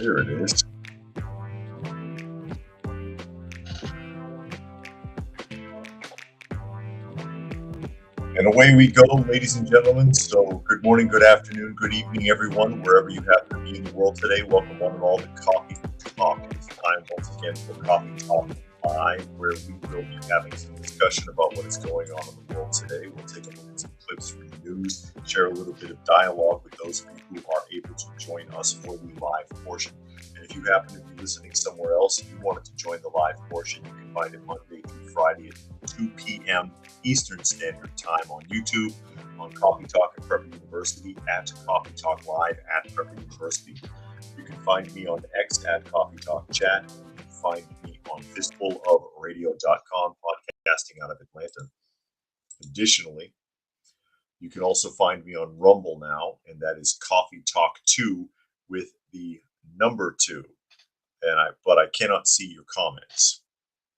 There it is. And away we go, ladies and gentlemen. So good morning, good afternoon, good evening, everyone, wherever you happen to be in the world today. Welcome one and all to Coffee Talk. It's time once again for Coffee Talk Live, where we will be having some discussion about what is going on in the world today. We'll take a look at some clips from the news, share a little bit of dialogue with those of you who are able to join us for the live portion. And if you happen to be listening somewhere else and you wanted to join the live portion, you can find it Monday through Friday at 2 p.m. Eastern Standard Time on YouTube, on Coffee Talk at Prepper University, at Coffee Talk Live at Prepper University. You can find me on X at Coffee Talk Chat. You can find me on fistfulofradio.com, podcasting out of Atlanta. Additionally, you can also find me on Rumble now, and that is Coffee Talk 2 with the number 2. But I cannot see your comments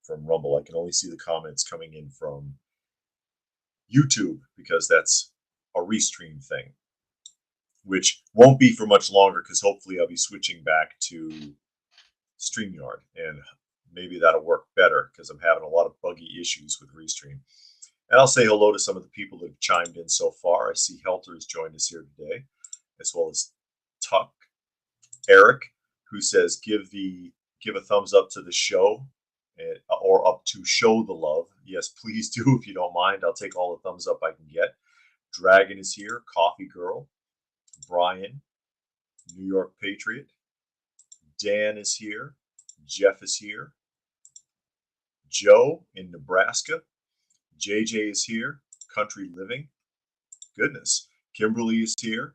from Rumble. I can only see the comments coming in from YouTube because that's a restream thing, which won't be for much longer because hopefully I'll be switching back to StreamYard, and maybe that'll work better because I'm having a lot of buggy issues with restream. And I'll say hello to some of the people that have chimed in so far. I see Helter has joined us here today, as well as Tuck, Eric, who says give a thumbs up to the show, or up to show the love. Yes, please do if you don't mind. I'll take all the thumbs up I can get. Dragon is here. Coffee Girl. Brian. New York Patriot. Dan is here. Jeff is here. Joe in Nebraska. JJ is here. Country Living. Goodness. Kimberly is here.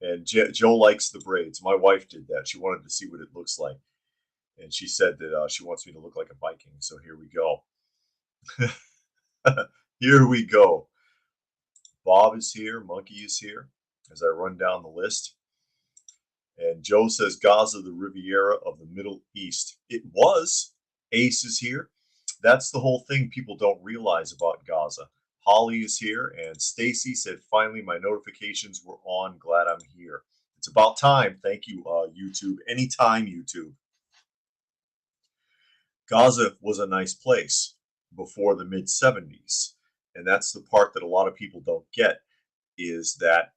And Joe likes the braids. My wife did that. She wanted to see what it looks like. And she said that she wants me to look like a Viking. So here we go. Here we go. Bob is here. Monkey is here as I run down the list. And Joe says Gaza, the Riviera of the Middle East. It was. Ace is here. That's the whole thing people don't realize about Gaza. Holly is here. And Stacy said, finally, my notifications were on. Glad I'm here. It's about time. Thank you, YouTube. Anytime, YouTube. Gaza was a nice place before the mid-70s. And that's the part that a lot of people don't get, is that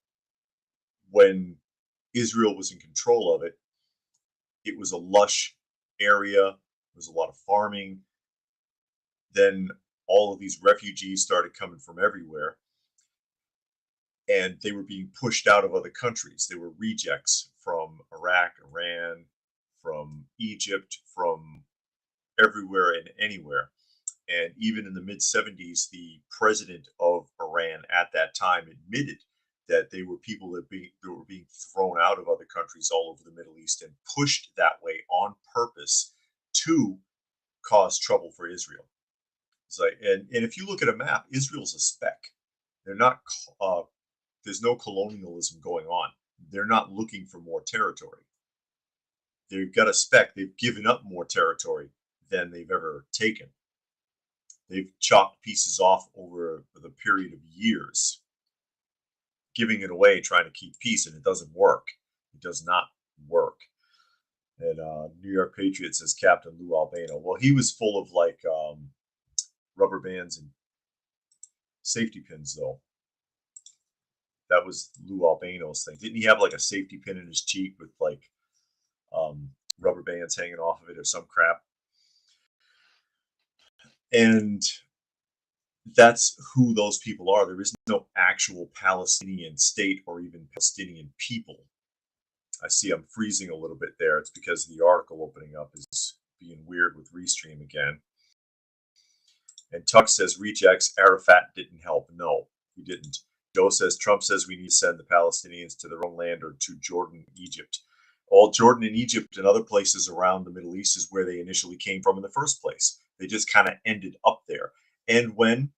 when Israel was in control of it, it was a lush area. There was a lot of farming. Then all of these refugees started coming from everywhere. And they were being pushed out of other countries. They were rejects from Iraq, Iran, from Egypt, from everywhere and anywhere. And even in the mid-70s, the president of Iran at that time admitted that they were people that were being thrown out of other countries all over the Middle East and pushed that way on purpose to cause trouble for Israel. It's like, and if you look at a map, Israel's a speck. They're not. There's no colonialism going on. They're not looking for more territory. They've got a speck. They've given up more territory than they've ever taken. They've chopped pieces off over the period of years, giving it away, trying to keep peace, and it doesn't work. It does not work. And New York Patriot says Captain Lou Albano. Well, he was full of like rubber bands and safety pins, though. That was Lou Albano's thing. Didn't he have like a safety pin in his cheek with like rubber bands hanging off of it or some crap? And that's who those people are. There is no actual Palestinian state or even Palestinian people. I see I'm freezing a little bit there. It's because the article opening up is being weird with Restream again. And Tuck says, rejects, Arafat didn't help. No, he didn't. Joe says, Trump says we need to send the Palestinians to their own land or to Jordan, Egypt. All Jordan and Egypt and other places around the Middle East is where they initially came from in the first place. They just kind of ended up there. And when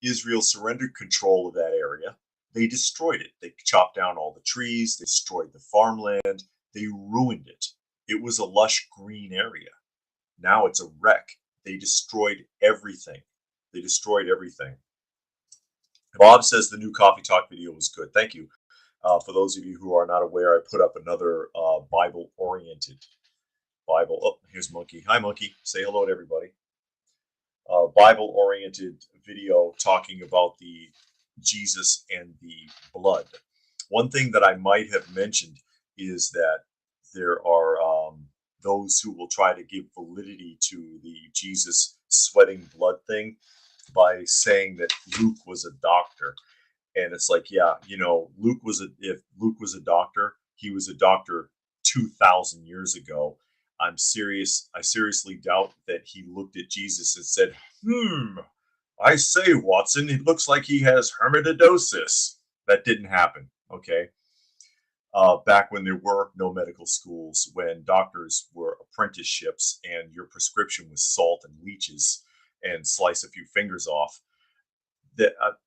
Israel surrendered control of that area, they destroyed it. They chopped down all the trees. They destroyed the farmland. They ruined it. It was a lush green area. Now it's a wreck. They destroyed everything. They destroyed everything. Bob says the new Coffee Talk video was good. Thank you. For those of you who are not aware, I put up another Bible-oriented Bible. Oh, here's Monkey. Hi, Monkey. Say hello to everybody. Bible-oriented video talking about the Jesus and the blood. One thing that I might have mentioned is that there are those who will try to give validity to the Jesus sweating blood thing by saying that Luke was a doctor. And it's like, yeah, you know, if Luke was a doctor, he was a doctor 2,000 years ago. I seriously doubt that he looked at Jesus and said, I say, Watson, it looks like he has hermetidosis. That didn't happen, okay? Back when there were no medical schools, when doctors were apprenticeships and your prescription was salt and leeches and slice a few fingers off,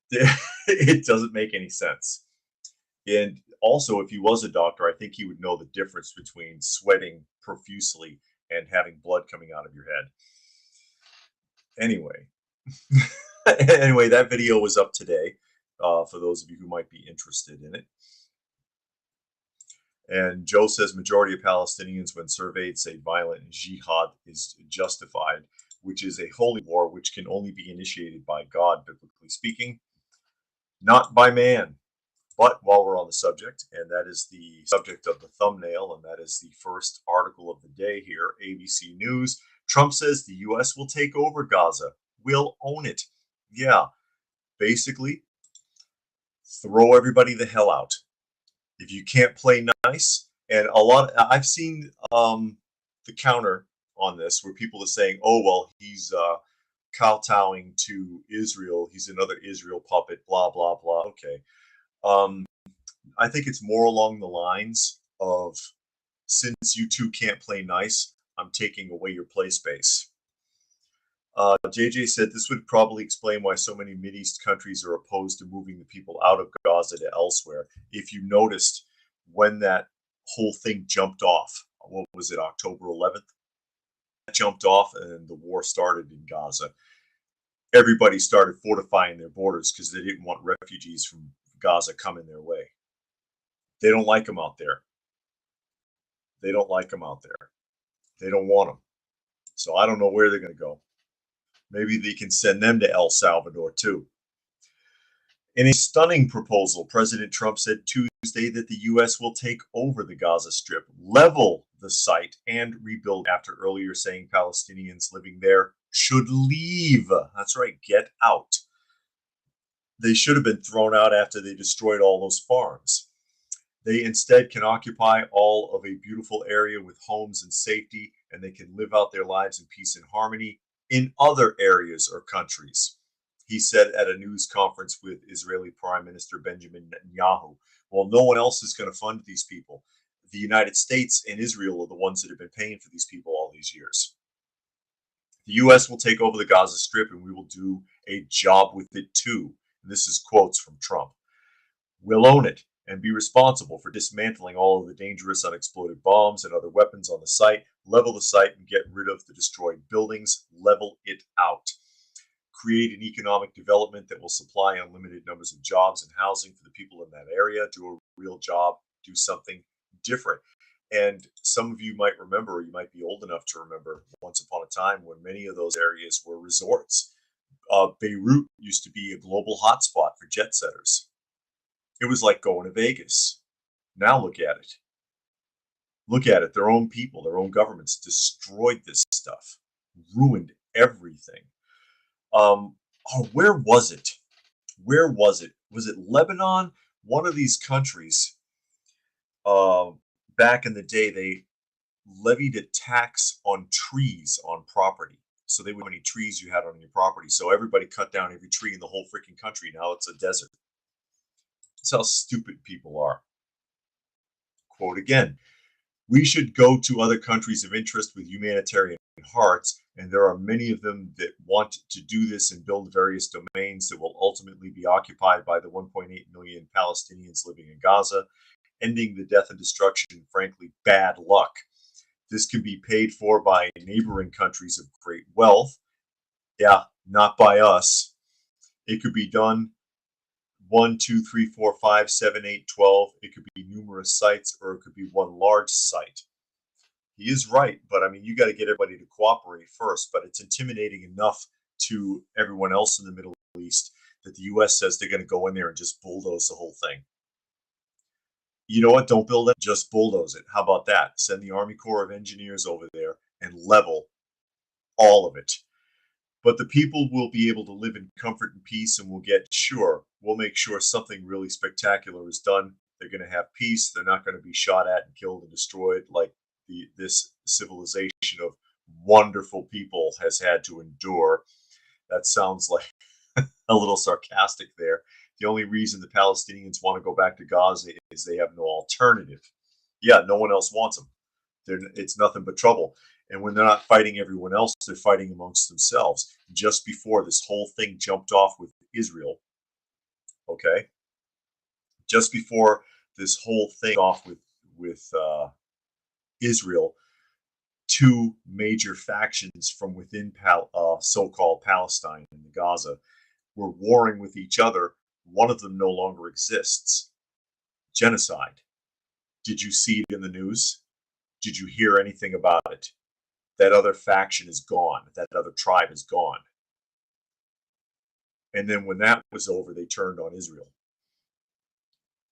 it doesn't make any sense. And also, if he was a doctor, I think he would know the difference between sweating profusely and having blood coming out of your head. Anyway, that video was up today for those of you who might be interested in it. And Joe says majority of Palestinians, when surveyed, say violent jihad is justified, which is a holy war which can only be initiated by God, biblically speaking, not by man. But while we're on the subject, and that is the subject of the thumbnail, and that is the first article of the day here, ABC News, Trump says the U.S. will take over Gaza. We'll own it. Yeah, basically, throw everybody the hell out. If you can't play nice, and I've seen the counter on this where people are saying, oh, well, he's kowtowing to Israel. He's another Israel puppet, blah, blah, blah. Okay. I think it's more along the lines of, since you two can't play nice, I'm taking away your play space. JJ said this would probably explain why so many Mideast countries are opposed to moving the people out of Gaza to elsewhere. If you noticed, when that whole thing jumped off, what was it, October 11th? It jumped off and the war started in Gaza. Everybody started fortifying their borders because they didn't want refugees from Gaza coming their way. They don't like them out there. They don't like them out there. They don't want them. So I don't know where they're going to go. Maybe they can send them to El Salvador too. In a stunning proposal, President Trump said Tuesday that the U.S. will take over the Gaza Strip, level the site, and rebuild, after earlier saying Palestinians living there should leave. That's right, get out. They should have been thrown out after they destroyed all those farms. They instead can occupy all of a beautiful area with homes and safety, and they can live out their lives in peace and harmony in other areas or countries, he said at a news conference with Israeli Prime Minister Benjamin Netanyahu. Well, no one else is going to fund these people. The United States and Israel are the ones that have been paying for these people all these years. The U.S. will take over the Gaza Strip, and we will do a job with it too. And this is quotes from Trump. We'll own it and be responsible for dismantling all of the dangerous unexploded bombs and other weapons on the site, level the site and get rid of the destroyed buildings, level it out. Create an economic development that will supply unlimited numbers of jobs and housing for the people in that area, do a real job, do something different. And some of you might remember, or you might be old enough to remember, once upon a time when many of those areas were resorts. Beirut used to be a global hotspot for jet setters. It was like going to Vegas. Now look at it. Look at it. Their own people, their own governments destroyed this stuff, ruined everything. Where was it? Where was it? Was it Lebanon? One of these countries, back in the day, they levied a tax on trees on property. So they would know how many trees you had on your property. So everybody cut down every tree in the whole freaking country. Now it's a desert. That's how stupid people are. Quote again, we should go to other countries of interest with humanitarian hearts, and there are many of them that want to do this and build various domains that will ultimately be occupied by the 1.8 million Palestinians living in Gaza, ending the death and destruction, frankly, bad luck. This can be paid for by neighboring countries of great wealth. Yeah, not by us. It could be done 1, 2, 3, 4, 5, 7, 8, 12. It could be numerous sites, or it could be one large site. He is right, but I mean, you got to get everybody to cooperate first. But it's intimidating enough to everyone else in the Middle East that the U.S. says they're going to go in there and just bulldoze the whole thing. You know what? Don't build it, just bulldoze it. How about that? Send the Army Corps of Engineers over there and level all of it. But the people will be able to live in comfort and peace, and we'll make sure something really spectacular is done. They're going to have peace. They're not going to be shot at and killed and destroyed like this civilization of wonderful people has had to endure. That sounds like a little sarcastic there. The only reason the Palestinians want to go back to Gaza is they have no alternative. Yeah, no one else wants them. It's nothing but trouble. And when they're not fighting everyone else, they're fighting amongst themselves. Just before this whole thing jumped off with Israel, okay? Just before this whole thing off with Israel, two major factions from within so-called Palestine and Gaza were warring with each other. One of them no longer exists. Genocide. Did you see it in the news? Did you hear anything about it? That other faction is gone. That other tribe is gone. And then when that was over, they turned on Israel.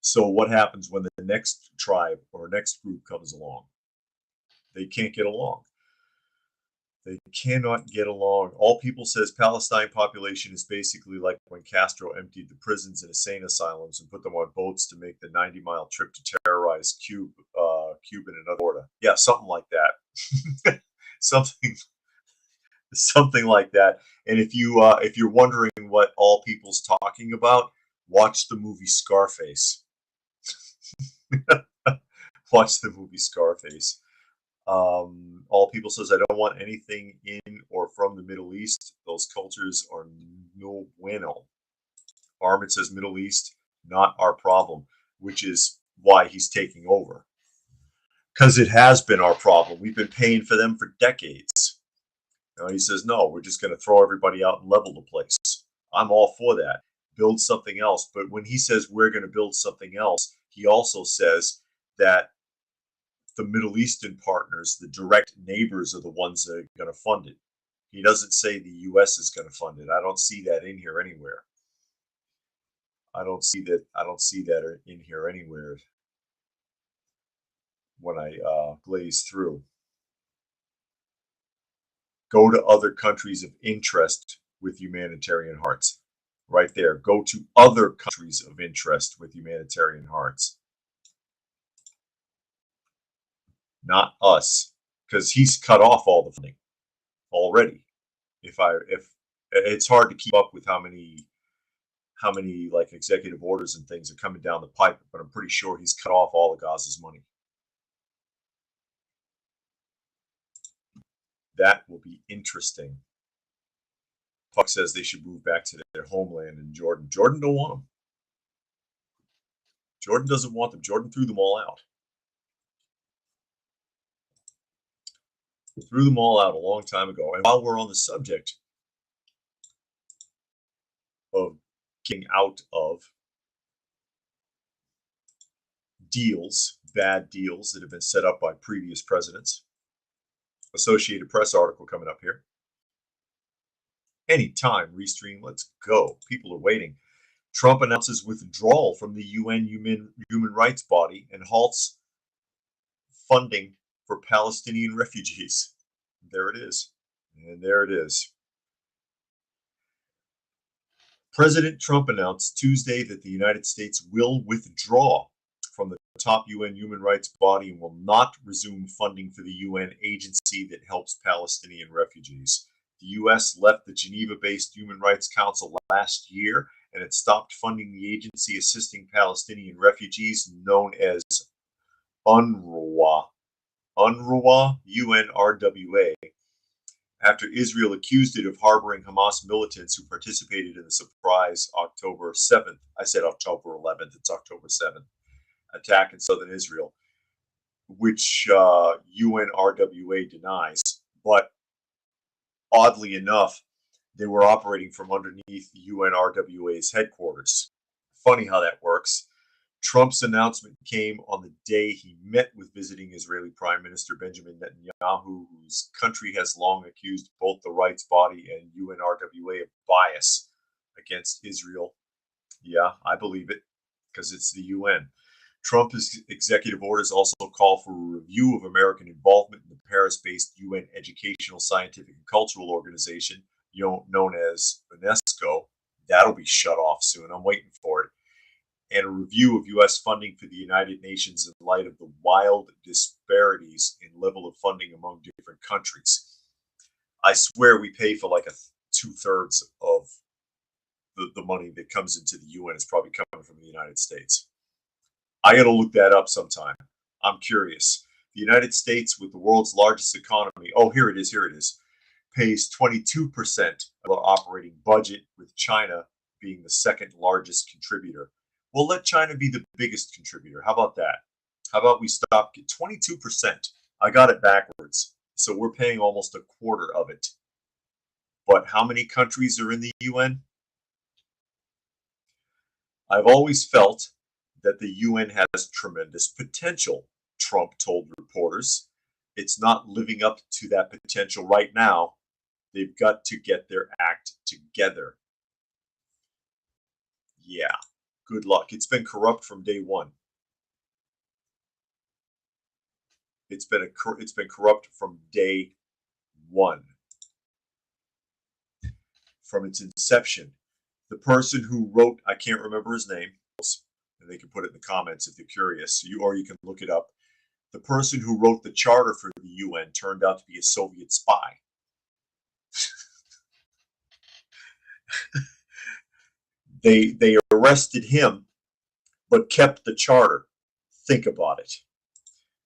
So what happens when the next tribe or next group comes along? They can't get along. They cannot get along. All People says Palestine population is basically like when Castro emptied the prisons and insane asylums and put them on boats to make the 90-mile trip to terrorize Cuba and another Florida. Yeah, something like that. something like that. And if you're wondering what All People's talking about, watch the movie Scarface. Watch the movie Scarface. All People says, I don't want anything in or from the Middle East. Those cultures are no bueno. Armin says, Middle East, not our problem, which is why he's taking over. Because it has been our problem. We've been paying for them for decades. He says, no, we're just going to throw everybody out and level the place. I'm all for that. Build something else. But when he says we're going to build something else, he also says that the Middle Eastern partners, the direct neighbors, are the ones that are going to fund it. He doesn't say the U.S. is going to fund it. I don't see that in here anywhere. I don't see that in here anywhere when I glaze through. Go to other countries of interest with humanitarian hearts. Right there. Go to other countries of interest with humanitarian hearts. Not us, because he's cut off all the funding already. If it's hard to keep up with how many like executive orders and things are coming down the pipe, but I'm pretty sure he's cut off all of Gaza's money. That will be interesting. Puck says they should move back to their homeland in Jordan. Jordan don't want them. Jordan doesn't want them. Jordan threw them all out. Threw them all out a long time ago. And while we're on the subject of getting out of deals, bad deals that have been set up by previous presidents, Associated Press article coming up here. Anytime, Restream, let's go. People are waiting. Trump announces withdrawal from the UN human rights body and halts funding for Palestinian refugees. There it is. And there it is. President Trump announced Tuesday that the United States will withdraw from the top UN human rights body and will not resume funding for the UN agency that helps Palestinian refugees. The U.S. left the Geneva-based Human Rights Council last year, and it stopped funding the agency assisting Palestinian refugees known as UNRWA, UNRWA, after Israel accused it of harboring Hamas militants who participated in the surprise October 7th, I said October 11th, it's October 7th, attack in southern Israel, which UNRWA denies. But oddly enough, they were operating from underneath UNRWA's headquarters. Funny how that works. Trump's announcement came on the day he met with visiting Israeli Prime Minister Benjamin Netanyahu, whose country has long accused both the rights body and UNRWA of bias against Israel. Yeah, I believe it, because it's the UN. Trump's executive orders also call for a review of American involvement in the Paris-based UN Educational, Scientific, and Cultural Organization, known as UNESCO. That'll be shut off soon. I'm waiting for it. And a review of U.S. funding for the United Nations in light of the wild disparities in level of funding among different countries. I swear we pay for like 2/3 of the money that comes into the UN is probably coming from the United States. I got to look that up sometime. I'm curious. The United States, with the world's largest economy, oh, here it is, pays 22% of our operating budget, with China being the second largest contributor. Well, let China be the biggest contributor. How about that? How about we stop at 22%? I got it backwards. So we're paying almost a quarter of it. But how many countries are in the UN? I've always felt that the UN has tremendous potential, Trump told reporters. It's not living up to that potential right now. They've got to get their act together. Yeah, good luck. It's been corrupt from day one. It's been corrupt from day one. From its inception. The person who wrote, I can't remember his name, and they can put it in the comments if they're curious, or you can look it up. The person who wrote the charter for the UN turned out to be a Soviet spy. They arrested him, but kept the charter. Think about it.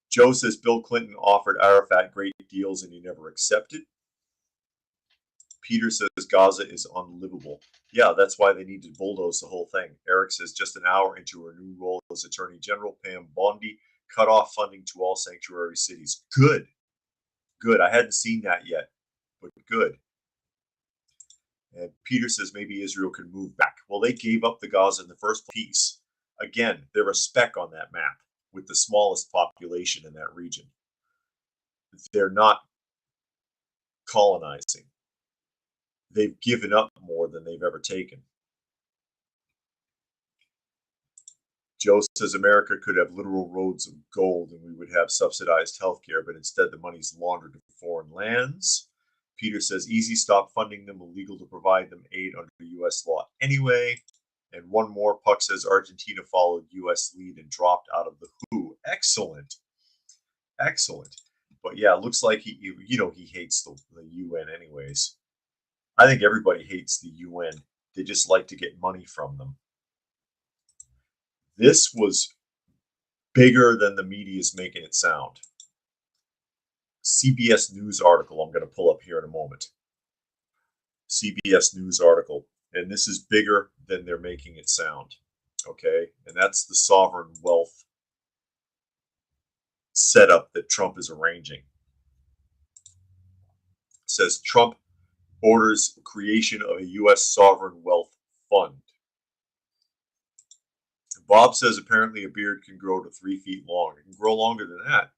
Joe says Bill Clinton offered Arafat great deals and he never accepted. Peter says Gaza is unlivable. Yeah, that's why they need to bulldoze the whole thing. Eric says just an hour into her new role as Attorney General, Pam Bondi cut off funding to all sanctuary cities. Good. Good. I hadn't seen that yet, but good. And Peter says maybe Israel can move back. Well, they gave up the Gaza in the first piece. Again, they're a speck on that map with the smallest population in that region. They're not colonizing. They've given up more than they've ever taken. Joe says America could have literal roads of gold and we would have subsidized healthcare, but instead the money's laundered to foreign lands. Peter says easy, stop funding them, illegal to provide them aid under U.S. law anyway. And one more, Puck says Argentina followed U.S. lead and dropped out of the WHO. Excellent. Excellent. But yeah, it looks like he hates the UN anyways. I think everybody hates the UN. They just like to get money from them. This was bigger than the media is making it sound. CBS News article I'm going to pull up here in a moment. CBS News article. And this is bigger than they're making it sound. Okay? And that's the sovereign wealth setup that Trump is arranging. It says Trump orders creation of a U.S. sovereign wealth fund. Bob says apparently a beard can grow to 3 feet long. It can grow longer than that.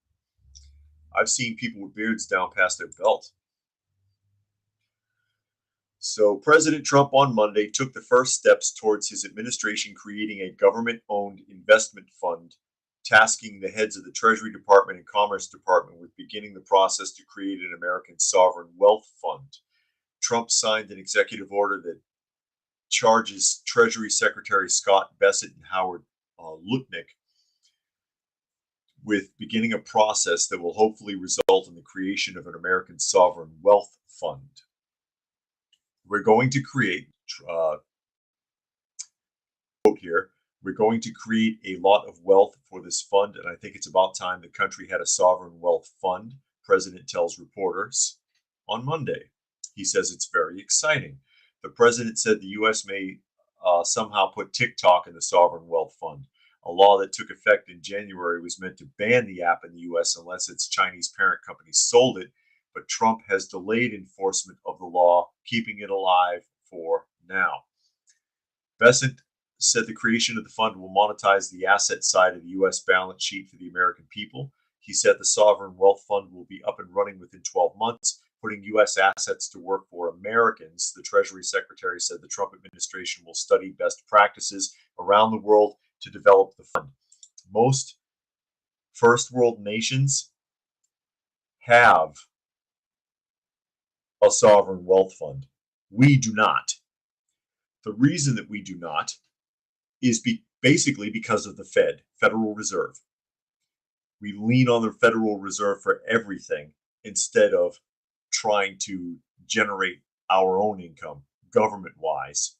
I've seen people with beards down past their belt. So President Trump on Monday took the first steps towards his administration creating a government-owned investment fund, tasking the heads of the Treasury Department and Commerce Department with beginning the process to create an American sovereign wealth fund. Trump signed an executive order that charges Treasury Secretary Scott Bessent and Howard Lutnick with beginning a process that will hopefully result in the creation of an American sovereign wealth fund. We're going to create, quote here, we're going to create a lot of wealth for this fund, and I think it's about time the country had a sovereign wealth fund, President tells reporters on Monday. He says it's very exciting. The president said the U.S. may somehow put TikTok in the sovereign wealth fund. A law that took effect in January was meant to ban the app in the U.S. unless its Chinese parent company sold it, but Trump has delayed enforcement of the law, keeping it alive for now. Bessent said the creation of the fund will monetize the asset side of the U.S. balance sheet for the American people. He said the sovereign wealth fund will be up and running within 12 months, putting U.S. assets to work for Americans. The Treasury Secretary said the Trump administration will study best practices around the world to develop the fund. Most first world nations have a sovereign wealth fund. We do not. The reason that we do not is basically because of the Federal Reserve. We lean on the Federal Reserve for everything instead of trying to generate our own income government-wise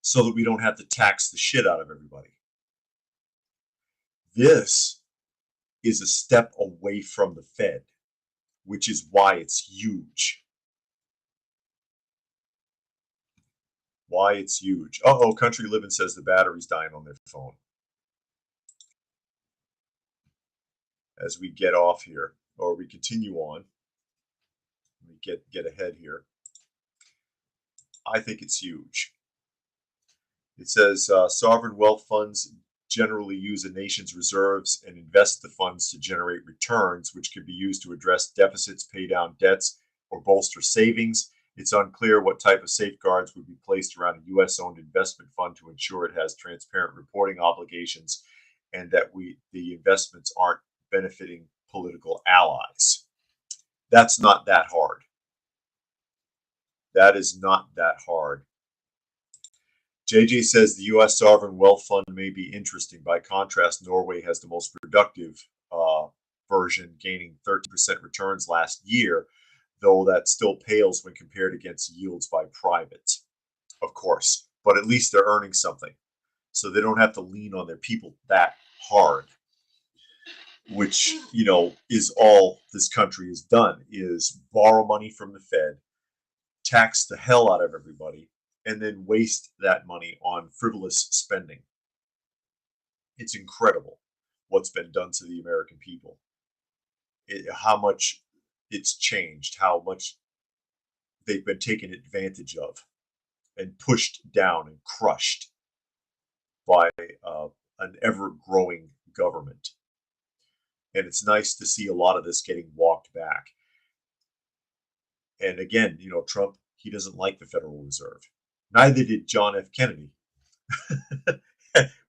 so that we don't have to tax the shit out of everybody. This is a step away from the Fed, which is why it's huge. Why it's huge. Uh-oh, Country Living says the battery's dying on their phone. As we get off here, or we continue on, we get ahead here. I think it's huge. It says sovereign wealth funds generally use a nation's reserves and invest the funds to generate returns, which could be used to address deficits, pay down debts, or bolster savings. It's unclear what type of safeguards would be placed around a U.S.-owned investment fund to ensure it has transparent reporting obligations and that the investments aren't benefiting political allies. That's not that hard. That is not that hard. JJ says the U.S. sovereign wealth fund may be interesting. By contrast, Norway has the most productive version, gaining 30% returns last year, though that still pales when compared against yields by privates, of course. But at least they're earning something, so they don't have to lean on their people that hard, which, you know, is all this country has done, is borrow money from the Fed, tax the hell out of everybody, and then waste that money on frivolous spending. It's incredible what's been done to the American people. How much it's changed, how much they've been taken advantage of and pushed down and crushed by an ever-growing government. And it's nice to see a lot of this getting walked back. And again, you know, Trump, he doesn't like the Federal Reserve. Neither did John F. Kennedy,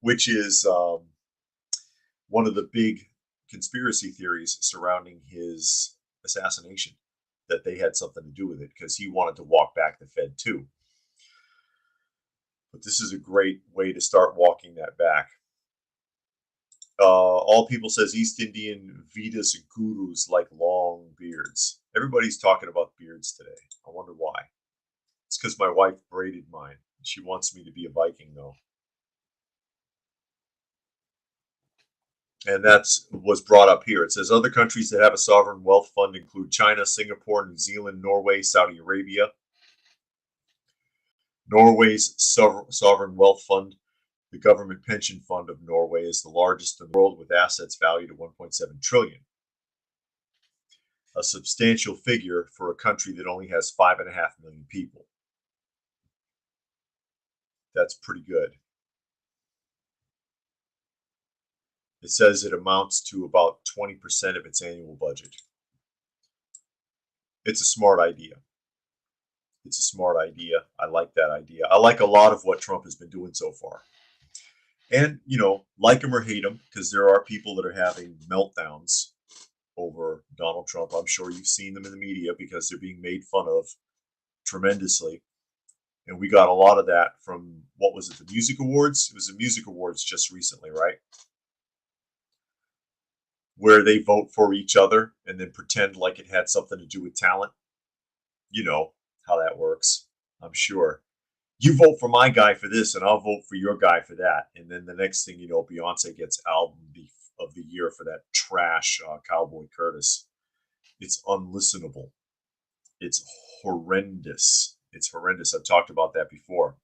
which is one of the big conspiracy theories surrounding his assassination, that they had something to do with it because he wanted to walk back the Fed too. But this is a great way to start walking that back. All people says East Indian Vedas gurus like long beards. Everybody's talking about beards today. I wonder why. It's because my wife braided mine. She wants me to be a Viking, though. And that's was brought up here. It says other countries that have a sovereign wealth fund include China, Singapore, New Zealand, Norway, Saudi Arabia. Norway's sovereign wealth fund, the government pension fund of Norway, is the largest in the world with assets valued at 1.7 trillion. A substantial figure for a country that only has 5.5 million people. That's pretty good. It says it amounts to about 20% of its annual budget. It's a smart idea. It's a smart idea. I like that idea. I like a lot of what Trump has been doing so far. And, you know, like him or hate him, because there are people that are having meltdowns over Donald Trump. I'm sure you've seen them in the media because they're being made fun of tremendously. And we got a lot of that from, what was it, the Music Awards? It was the Music Awards just recently, right? Where they vote for each other and then pretend like it had something to do with talent. You know how that works, I'm sure. You vote for my guy for this and I'll vote for your guy for that. And then the next thing you know, Beyonce gets album of the year for that trash Cowboy Curtis. It's unlistenable. It's horrendous. It's horrendous. I've talked about that before.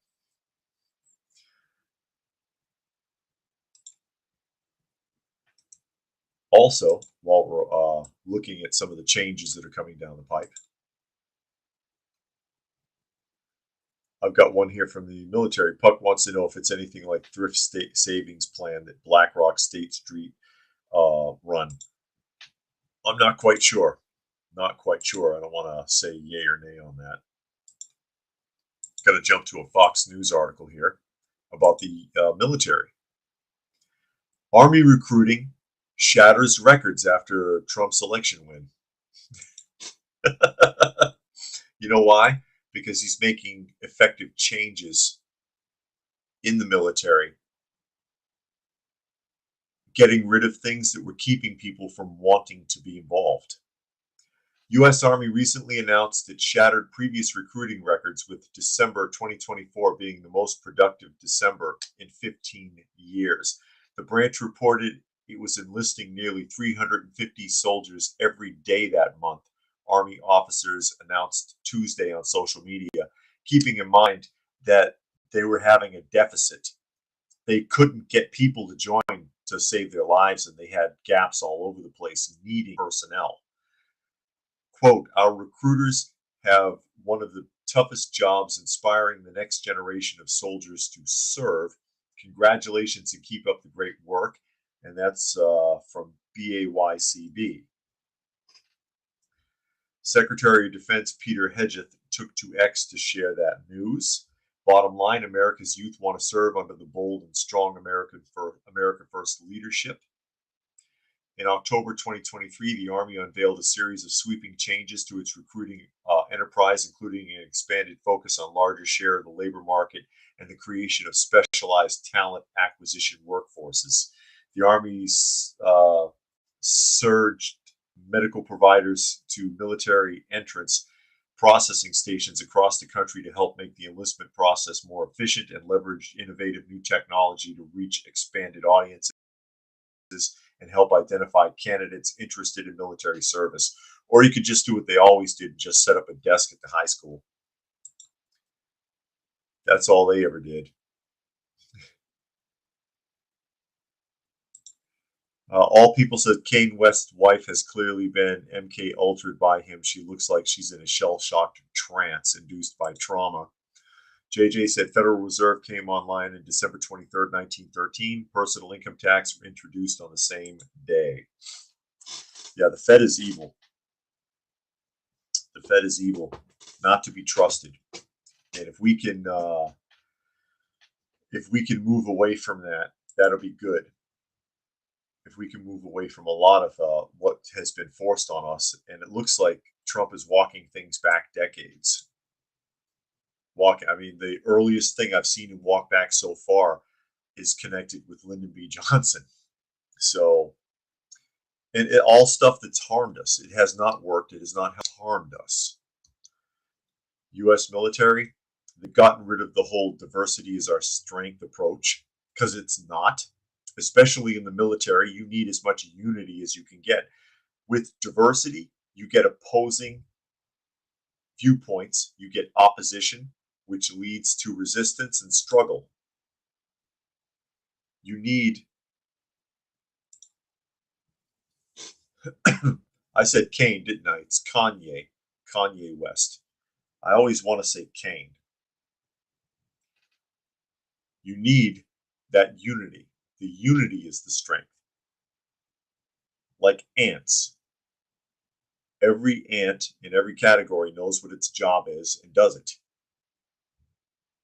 Also, while we're looking at some of the changes that are coming down the pipe, I've got one here from the military. Puck wants to know if it's anything like thrift state savings plan that BlackRock State Street run. I'm not quite sure. Not quite sure. I don't want to say yay or nay on that. Got to jump to a Fox News article here about the military. Army recruiting shatters records after Trump's election win. You know why? Because he's making effective changes in the military, getting rid of things that were keeping people from wanting to be involved. U.S. Army recently announced it shattered previous recruiting records, with December 2024 being the most productive December in 15 years. The branch reported it was enlisting nearly 350 soldiers every day that month, Army officers announced Tuesday on social media, keeping in mind that they were having a deficit. They couldn't get people to join to save their lives, and they had gaps all over the place needing personnel. Quote, our recruiters have one of the toughest jobs inspiring the next generation of soldiers to serve. Congratulations and keep up the great work. And that's from BAYCB. Secretary of Defense Peter Hedgeth took to X to share that news. Bottom line, America's youth want to serve under the bold and strong America First leadership. In October 2023, the Army unveiled a series of sweeping changes to its recruiting enterprise, including an expanded focus on larger share of the labor market and the creation of specialized talent acquisition workforces. The Army's surged medical providers to military entrance processing stations across the country to help make the enlistment process more efficient and leverage innovative new technology to reach expanded audiences and help identify candidates interested in military service. Or you could just do what they always did, just set up a desk at the high school. That's all they ever did. All people said Kane West's wife has clearly been MK altered by him. She looks like she's in a shell-shocked trance induced by trauma. JJ said Federal Reserve came online in December 23rd, 1913. Personal income tax introduced on the same day. Yeah, the Fed is evil. The Fed is evil, not to be trusted. And if we can move away from that, that'll be good. If we can move away from a lot of what has been forced on us, and it looks like Trump is walking things back decades. I mean, the earliest thing I've seen him walk back so far is connected with Lyndon B. Johnson. So, and all stuff that's harmed us. It has not worked. It has not harmed us. U.S. military, they've gotten rid of the whole diversity is our strength approach, because it's not. Especially in the military, you need as much unity as you can get. With diversity, you get opposing viewpoints, you get opposition, which leads to resistance and struggle. You need, I said Kane, didn't I? It's Kanye West. I always want to say Kane. You need that unity. The unity is the strength. Like ants. Every ant in every category knows what its job is and does it.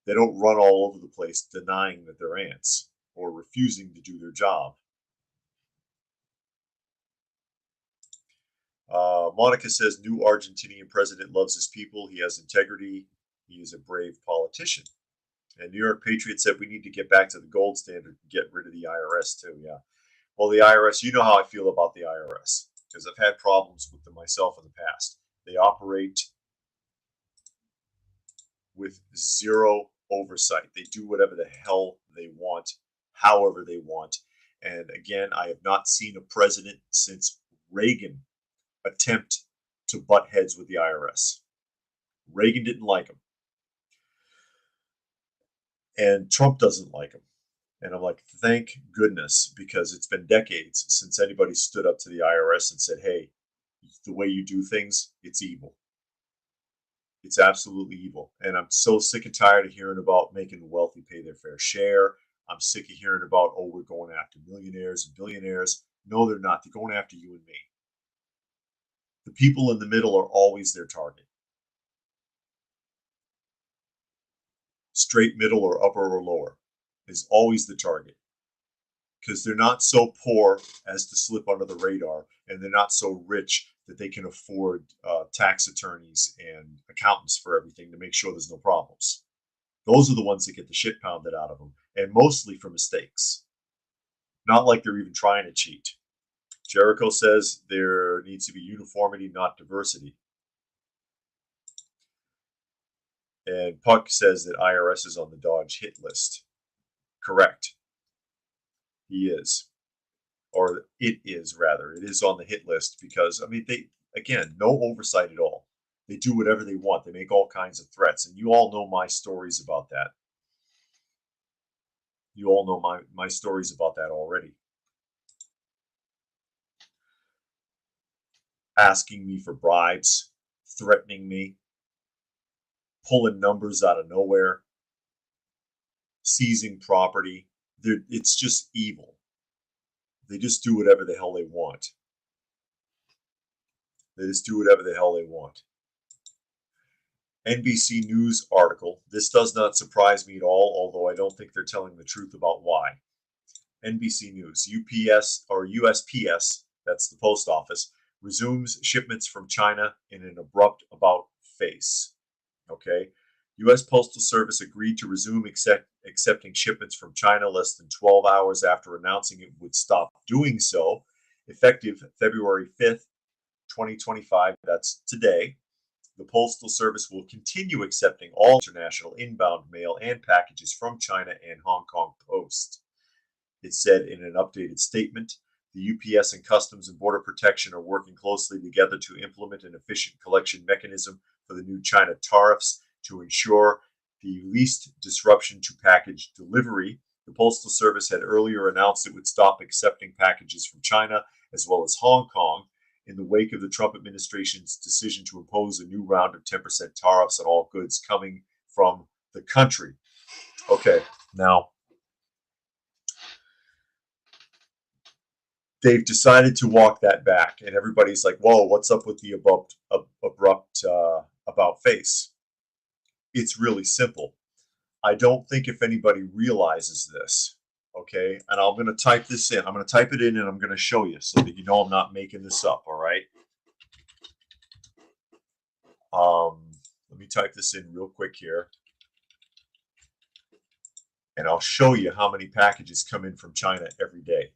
They don't run all over the place denying that they're ants or refusing to do their job. Monica says, new Argentinian president loves his people. He has integrity. He is a brave politician. And New York Patriot said we need to get back to the gold standard and get rid of the IRS too. Yeah. Well, the IRS, you know how I feel about the IRS because I've had problems with them myself in the past. They operate with zero oversight. They do whatever the hell they want, however they want. And again, I have not seen a president since Reagan attempt to butt heads with the IRS. Reagan didn't like him. And Trump doesn't like him. And I'm like, thank goodness, because it's been decades since anybody stood up to the IRS and said, hey, the way you do things, it's evil. It's absolutely evil. And I'm so sick and tired of hearing about making the wealthy pay their fair share. I'm sick of hearing about, oh, we're going after millionaires and billionaires. No, they're not. They're going after you and me. The people in the middle are always their target. Straight middle or upper or lower is always the target, because they're not so poor as to slip under the radar, and they're not so rich that they can afford tax attorneys and accountants for everything to make sure there's no problems. Those are the ones that get the shit pounded out of them, and mostly for mistakes. Not like they're even trying to cheat. Jericho says there needs to be uniformity, not diversity. And Puck says that IRS is on the Dodge hit list. Correct. He is. Or it is, rather. It is on the hit list because, I mean, they, again, no oversight at all. They do whatever they want. They make all kinds of threats. And you all know my stories about that. You all know my stories about that already. Asking me for bribes, threatening me, pulling numbers out of nowhere, seizing property. It's just evil. They just do whatever the hell they want. They just do whatever the hell they want. NBC News article. This does not surprise me at all, although I don't think they're telling the truth about why. NBC News, UPS or USPS, that's the post office, resumes shipments from China in an abrupt about face. Okay. U.S. Postal Service agreed to resume accepting shipments from China less than 12 hours after announcing it would stop doing so, effective February 5th, 2025. That's today. The Postal Service will continue accepting all international inbound mail and packages from China and Hong Kong Post. It said in an updated statement, the UPS and Customs and Border Protection are working closely together to implement an efficient collection mechanism for the new China tariffs to ensure the least disruption to package delivery. The Postal Service had earlier announced it would stop accepting packages from China as well as Hong Kong in the wake of the Trump administration's decision to impose a new round of 10% tariffs on all goods coming from the country. Okay, now they've decided to walk that back, and everybody's like, whoa, what's up with the abrupt about face? It's really simple. I don't think if anybody realizes this, okay, and I'm going to type this in. I'm going to type it in and I'm going to show you so that you know I'm not making this up, all right? Let me type this in real quick here. And I'll show you how many packages come in from China every day.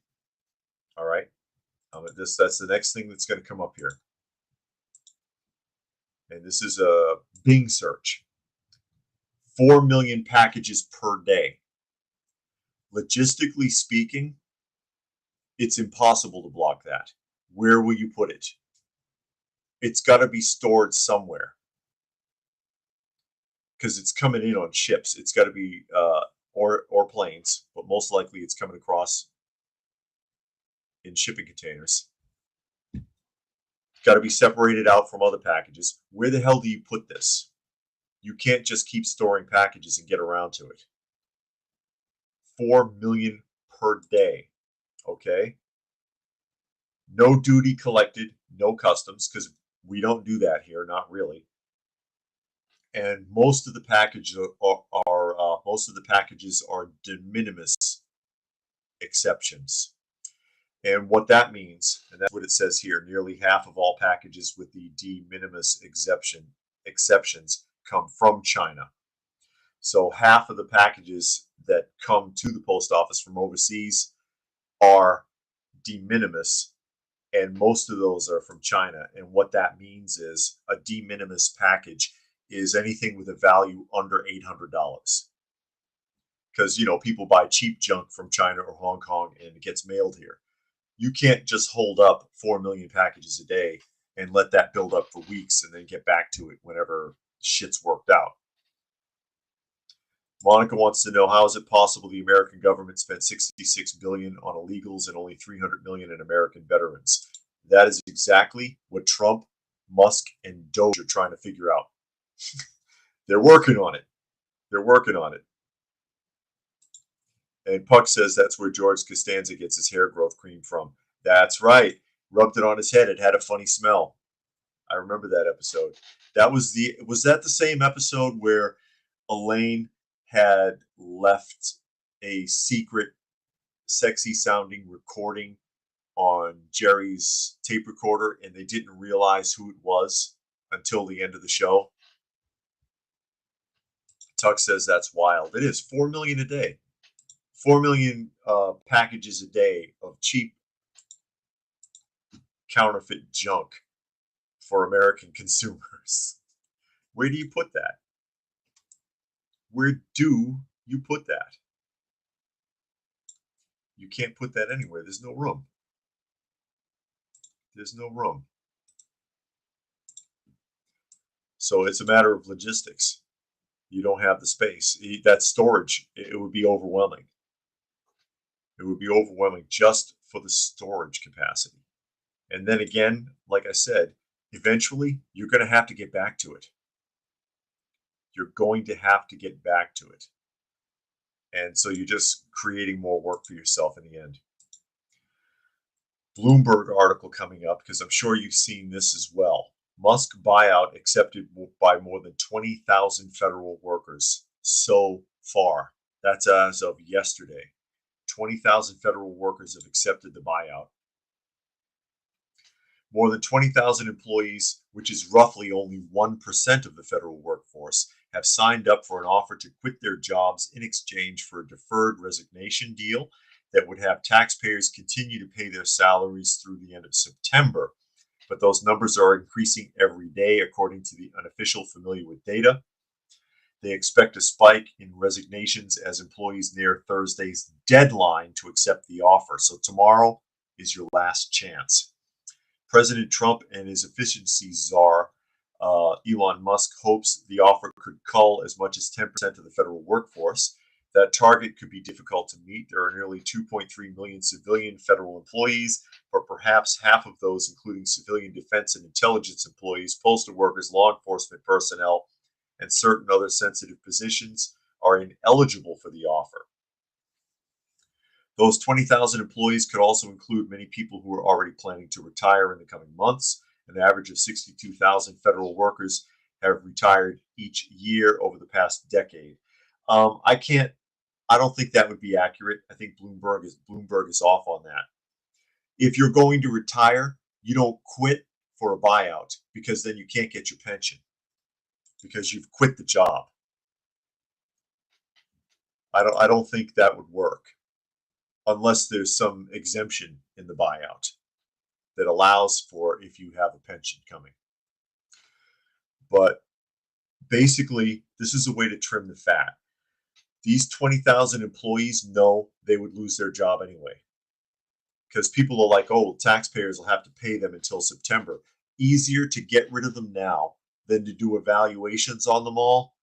All right. That's the next thing that's going to come up here. And this is a Bing search. 4 million packages per day. Logistically speaking, it's impossible to block that. Where will you put it? It's got to be stored somewhere because it's coming in on ships. It's got to be or planes, but most likely it's coming across in shipping containers. Got to be separated out from other packages. Where the hell do you put this? You can't just keep storing packages and get around to it. 4 million per day. Okay. No duty collected, no customs, because we don't do that here, not really. And most of the packages are de minimis exceptions. And what that means, and that's what it says here, nearly half of all packages with the de minimis exceptions come from China. So half of the packages that come to the post office from overseas are de minimis, and most of those are from China. And what that means is a de minimis package is anything with a value under $800. Because, you know, people buy cheap junk from China or Hong Kong and it gets mailed here. You can't just hold up 4 million packages a day and let that build up for weeks and then get back to it whenever shit's worked out. Monica wants to know, how is it possible the American government spent $66 billion on illegals and only $300 million in American veterans? That is exactly what Trump, Musk, and Doge are trying to figure out. They're working on it. They're working on it. And Puck says that's where George Costanza gets his hair growth cream from. That's right. Rubbed it on his head. It had a funny smell. I remember that episode. Was that the same episode where Elaine had left a secret, sexy sounding recording on Jerry's tape recorder and they didn't realize who it was until the end of the show? Tuck says that's wild. It is 4 million a day. 4 million packages a day of cheap counterfeit junk for American consumers. Where do you put that? Where do you put that? You can't put that anywhere. There's no room. There's no room. So it's a matter of logistics. You don't have the space. That storage, it would be overwhelming. It would be overwhelming just for the storage capacity. And then again, like I said, eventually you're going to have to get back to it. You're going to have to get back to it. And so you're just creating more work for yourself in the end. Bloomberg article coming up, because I'm sure you've seen this as well. Musk buyout accepted by more than 20,000 federal workers so far. That's as of yesterday. 20,000 federal workers have accepted the buyout. More than 20,000 employees, which is roughly only 1% of the federal workforce, have signed up for an offer to quit their jobs in exchange for a deferred resignation deal that would have taxpayers continue to pay their salaries through the end of September. But those numbers are increasing every day, according to the unofficial familiar with data. They expect a spike in resignations as employees near Thursday's deadline to accept the offer. So tomorrow is your last chance. President Trump and his efficiency czar, Elon Musk, hopes the offer could cull as much as 10% of the federal workforce. That target could be difficult to meet. There are nearly 2.3 million civilian federal employees, but perhaps half of those, including civilian defense and intelligence employees, postal workers, law enforcement personnel, and certain other sensitive positions, are ineligible for the offer. Those 20,000 employees could also include many people who are already planning to retire in the coming months. An average of 62,000 federal workers have retired each year over the past decade. I don't think that would be accurate. I think Bloomberg is off on that. If you're going to retire, you don't quit for a buyout, because then you can't get your pension because you've quit the job. I don't think that would work unless there's some exemption in the buyout that allows for if you have a pension coming. But basically, this is a way to trim the fat. These 20,000 employees know they would lose their job anyway, because people are like, oh, taxpayers will have to pay them until September. Easier to get rid of them now than to do evaluations on them all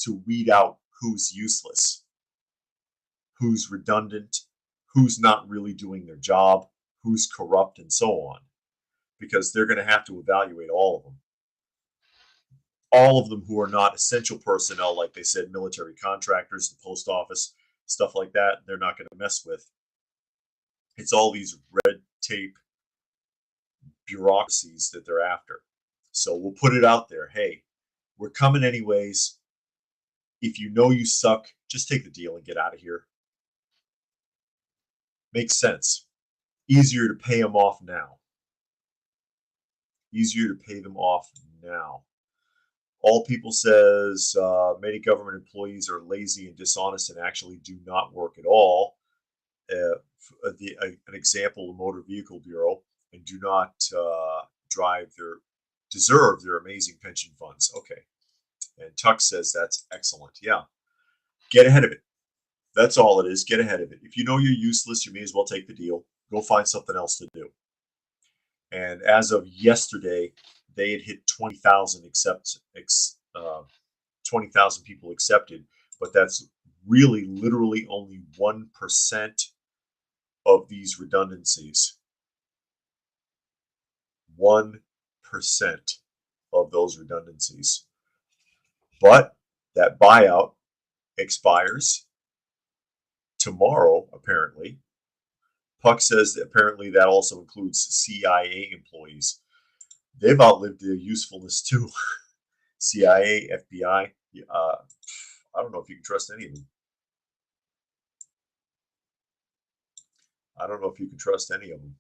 to weed out who's useless, who's redundant, who's not really doing their job, who's corrupt, and so on, because they're going to have to evaluate all of them. All of them who are not essential personnel, like they said, military contractors, the post office, stuff like that, they're not going to mess with. It's all these red tape bureaucracies that they're after. So we'll put it out there. Hey, we're coming anyways. If you know you suck, just take the deal and get out of here. Makes sense. Easier to pay them off now. Easier to pay them off now. All People says many government employees are lazy and dishonest and actually do not work at all. An example, the Motor Vehicle Bureau, and do not deserve their amazing pension funds. Okay. And Tuck says that's excellent. Yeah. Get ahead of it. That's all it is. Get ahead of it. If you know you're useless, you may as well take the deal. Go find something else to do. And as of yesterday, they had hit 20,000 20,000 people accepted, but that's really literally only 1% of these redundancies. 1% of those redundancies. But that buyout expires tomorrow, apparently. Puck says that apparently that also includes CIA employees. They've outlived their usefulness too. CIA, FBI. I don't know if you can trust any of them. I don't know if you can trust any of them.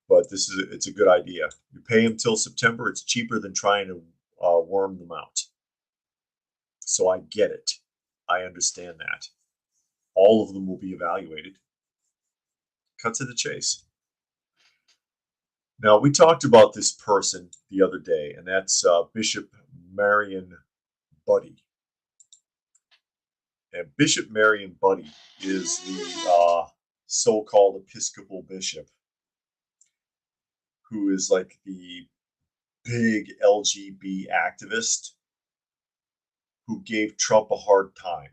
But it's a good idea. You pay them till September. It's cheaper than trying to worm them out. So I get it. I understand that. All of them will be evaluated. Cut to the chase. Now, we talked about this person the other day, and that's Bishop Marion Buddy. And Bishop Marion Buddy is the so-called Episcopal bishop who is like the big LGBT activist who gave Trump a hard time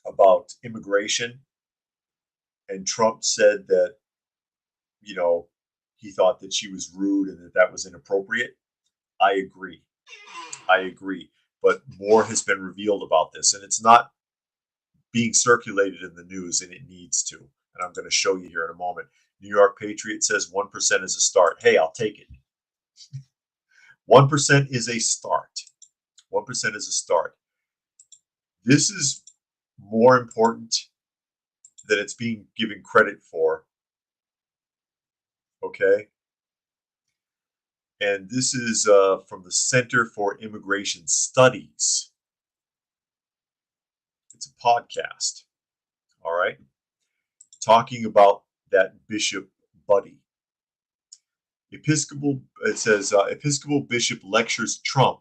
about immigration. And Trump said that, you know, he thought that she was rude and that that was inappropriate. I agree. I agree. But more has been revealed about this, and it's not being circulated in the news, and it needs to. And I'm going to show you here in a moment. New York Patriot says 1% is a start. Hey, I'll take it. 1% is a start. 1% is a start. This is more important than it's being given credit for. Okay? And this is from the Center for Immigration Studies. It's a podcast. All right? Talking about that Bishop Buddy. It says, Episcopal Bishop lectures Trump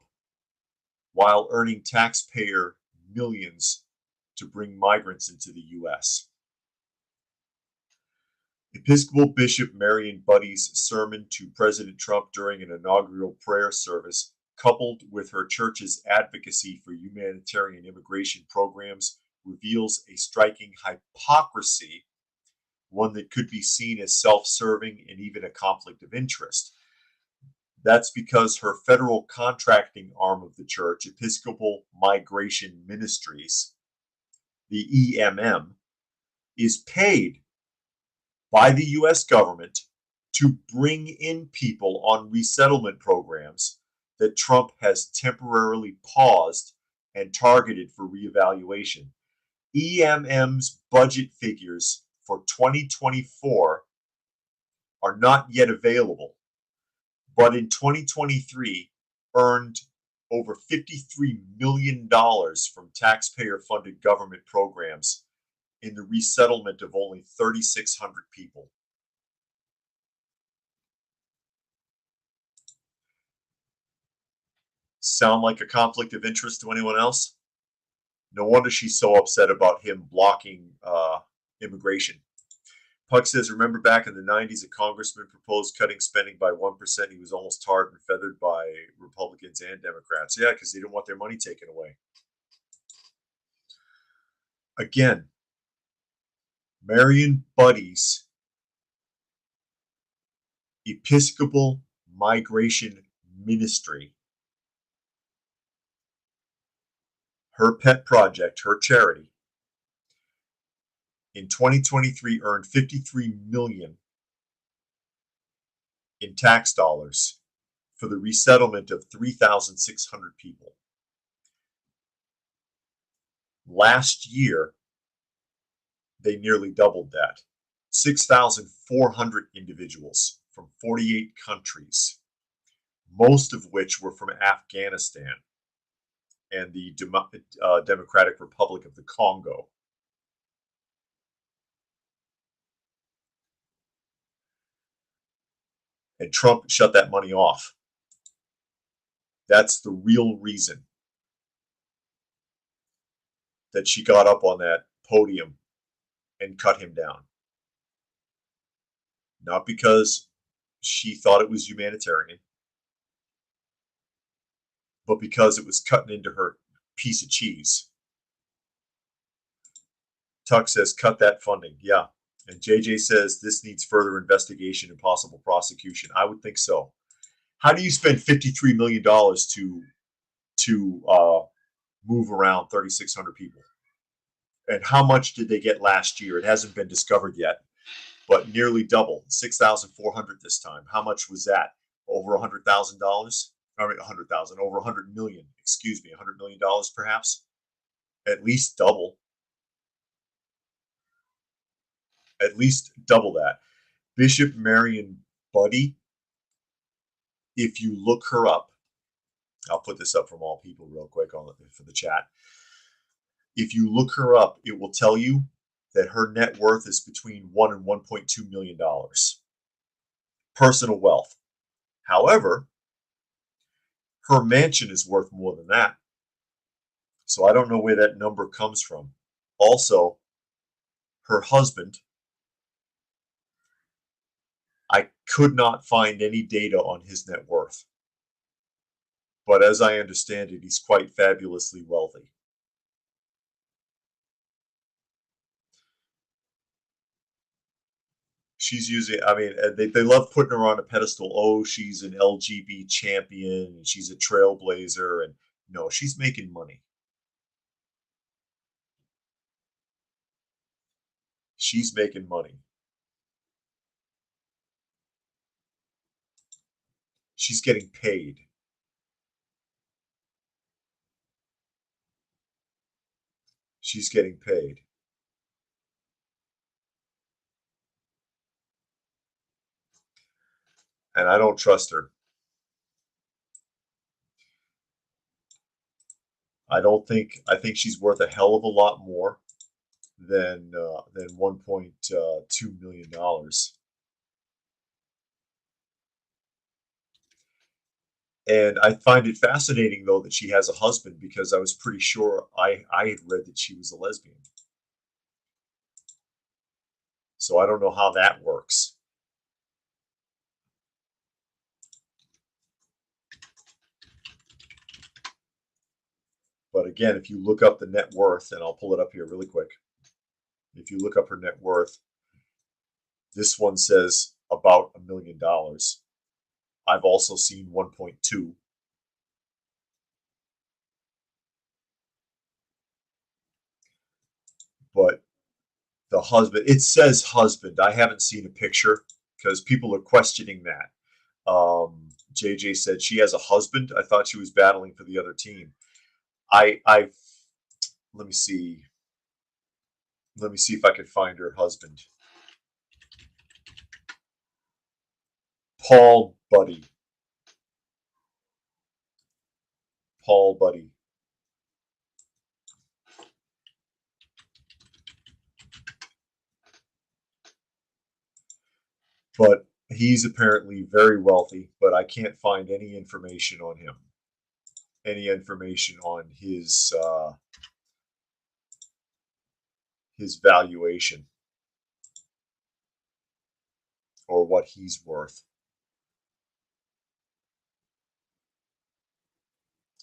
while earning taxpayer millions to bring migrants into the U.S. Episcopal Bishop Marion Buddy's sermon to President Trump during an inaugural prayer service, coupled with her church's advocacy for humanitarian immigration programs, reveals a striking hypocrisy, one that could be seen as self-serving and even a conflict of interest. That's because her federal contracting arm of the church, Episcopal Migration Ministries, the EMM, is paid by the U.S. government to bring in people on resettlement programs that Trump has temporarily paused and targeted for reevaluation. EMM's budget figures for 2024 are not yet available, but in 2023 earned over $53 million from taxpayer-funded government programs in the resettlement of only 3,600 people. Sound like a conflict of interest to anyone else? No wonder she's so upset about him blocking immigration. Puck says, remember back in the 90s, a congressman proposed cutting spending by 1%. He was almost tarred and feathered by Republicans and Democrats. Yeah, because they didn't want their money taken away. Again, Marion Buddy's Episcopal Migration Ministry, her pet project, her charity, in 2023 earned $53 million in tax dollars for the resettlement of 3,600 people. Last year, they nearly doubled that. 6,400 individuals from 48 countries, most of which were from Afghanistan and the Democratic Republic of the Congo. And Trump shut that money off. That's the real reason that she got up on that podium and cut him down. Not because she thought it was humanitarian, but because it was cutting into her piece of cheese. Tuck says, cut that funding. Yeah, And JJ says this needs further investigation and possible prosecution. I would think so. How do you spend $53 million to move around 3,600 people? And how much did they get last year? It hasn't been discovered yet, but nearly double, 6,400 this time. How much was that? Over $100,000? I mean, 100,000, over 100 million, excuse me, $100 million perhaps? At least double. At least double that. Bishop Marion Buddy, if you look her up, I'll put this up from all people real quick for the chat. If you look her up, it will tell you that her net worth is between $1 and $1.2 million. Personal wealth. However, her mansion is worth more than that. So I don't know where that number comes from. Also, her husband, I could not find any data on his net worth. But as I understand it, he's quite fabulously wealthy. She's using, I mean, they love putting her on a pedestal. Oh, she's an LGB champion and she's a trailblazer. And no, she's making money. She's making money. She's getting paid. She's getting paid. And I don't trust her. I think she's worth a hell of a lot more than $1.2 million. And I find it fascinating, though, that she has a husband, because I was pretty sure I had read that she was a lesbian. So I don't know how that works. But again, if you look up the net worth, and I'll pull it up here really quick. If you look up her net worth, this one says about $1 million. I've also seen 1.2. But the husband, it says husband. I haven't seen a picture because people are questioning that. JJ said she has a husband. I thought she was battling for the other team. I let me see. Let me see if I can find her husband. Paul Buddy. Paul Buddy. But he's apparently very wealthy, but I can't find any information on him. Any information on his valuation or what he's worth.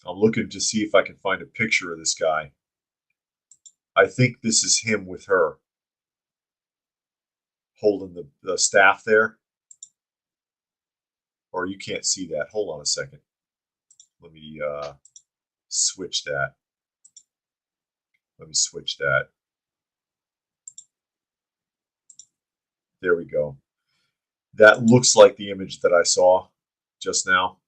I'm looking to see if I can find a picture of this guy. I think this is him with her holding the staff there. Or you can't see that. Hold on a second. Let me switch that. Let me switch that. There we go. That looks like the image that I saw just now.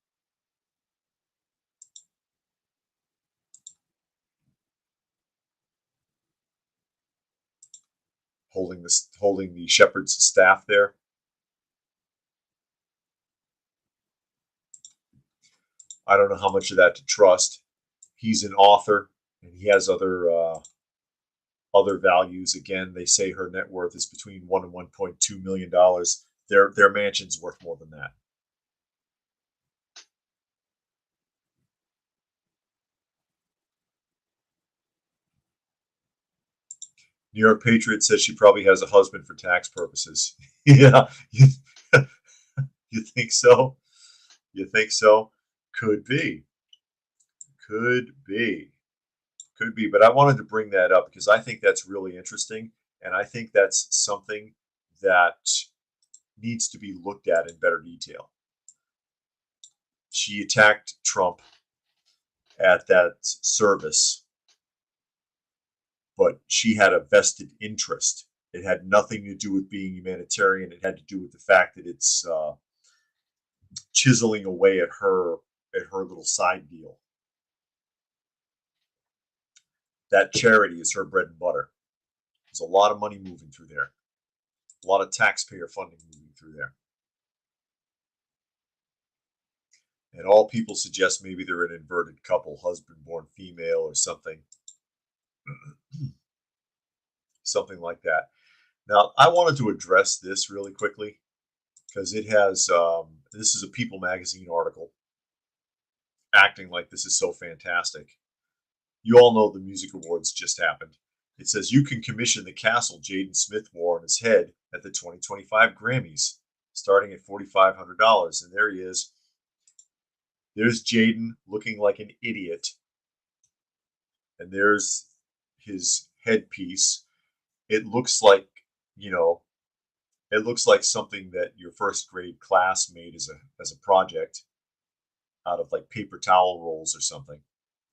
Holding the shepherd's staff there. I don't know how much of that to trust. He's an author and he has other values. Again, they say her net worth is between $1 and $1.2 million. Their mansion's worth more than that. New York Patriot says she probably has a husband for tax purposes. Yeah, you think so? You think so? Could be. Could be. Could be. But I wanted to bring that up because I think that's really interesting, and I think that's something that needs to be looked at in better detail. She attacked Trump at that service, but she had a vested interest. It had nothing to do with being humanitarian. It had to do with the fact that it's chiseling away at her little side deal. That charity is her bread and butter. There's a lot of money moving through there, a lot of taxpayer funding moving through there. And all people suggest maybe they're an inverted couple, husband born female or something. Something like that. Now, I wanted to address this really quickly because it has, this is a People magazine article acting like this is so fantastic. You all know the music awards just happened. It says you can commission the castle Jaden Smith wore on his head at the 2025 Grammys, starting at $4,500. And there he is. There's Jaden looking like an idiot. And there's his headpiece. It looks like, it looks like something that your first grade class made as a project out of like paper towel rolls or something.